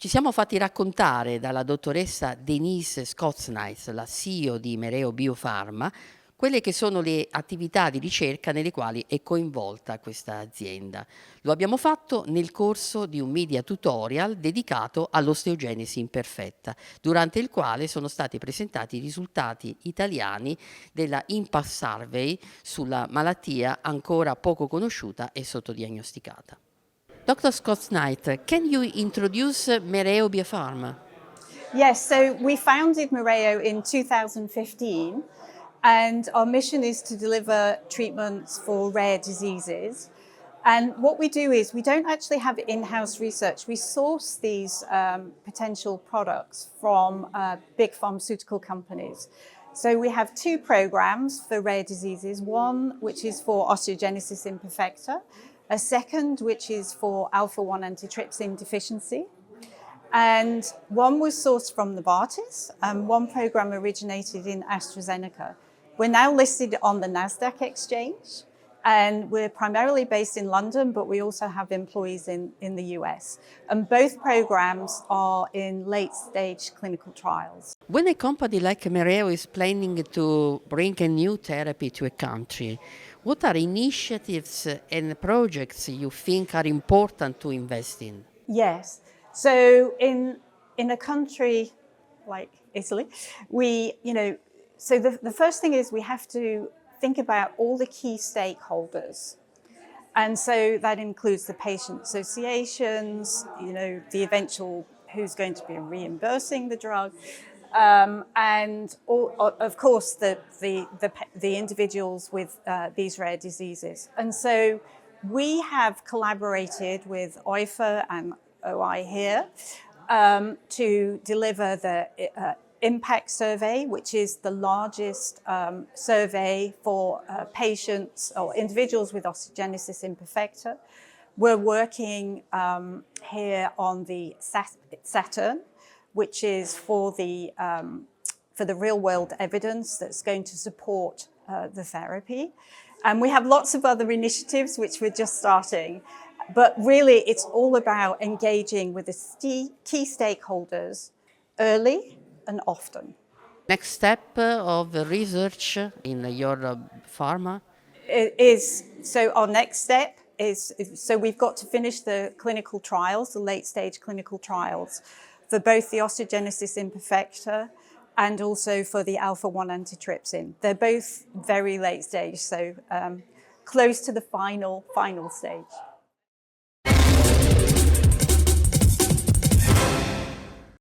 Ci siamo fatti raccontare dalla dottoressa Denise Scots-Knight, la CEO di Mereo BioPharma, quelle che sono le attività di ricerca nelle quali è coinvolta questa azienda. Lo abbiamo fatto nel corso di un media tutorial dedicato all'osteogenesi imperfetta, durante il quale sono stati presentati i risultati italiani della Impact Survey sulla malattia ancora poco conosciuta e sottodiagnosticata. Dr. Scots-Knight, can you introduce Mereo BioPharma? Yes, so we founded Mereo in 2015, and our mission is to deliver treatments for rare diseases. And what we do is we don't actually have in-house research. We source these potential products from big pharmaceutical companies. So we have two programs for rare diseases, one which is for osteogenesis imperfecta, a second which is for alpha-1 antitrypsin deficiency. And one was sourced from Novartis, and one program originated in AstraZeneca. We're now listed on the NASDAQ exchange, and we're primarily based in London, but we also have employees in the US. And both programs are in late-stage clinical trials. When a company like Mereo is planning to bring a new therapy to a country, what are initiatives and projects you think are important to invest in? Yes. So in a country like Italy, so the first thing is we have to think about all the key stakeholders. And so that includes the patient associations, the eventual who's going to be reimbursing the drug, and of course the individuals with these rare diseases. And so we have collaborated with OIFA and OI here to deliver the impact survey, which is the largest survey for patients or individuals with osteogenesis imperfecta. We're working here on the Saturn, which is for the real-world evidence that's going to support the therapy. And we have lots of other initiatives which we're just starting. But really, it's all about engaging with the key stakeholders early and often. Next step of research in your pharma? So our next step is we've got to finish the clinical trials, the late-stage clinical trials, for both the osteogenesis imperfecta and also for the alpha-1 antitrypsin. They're both very late stage, so close to the final stage.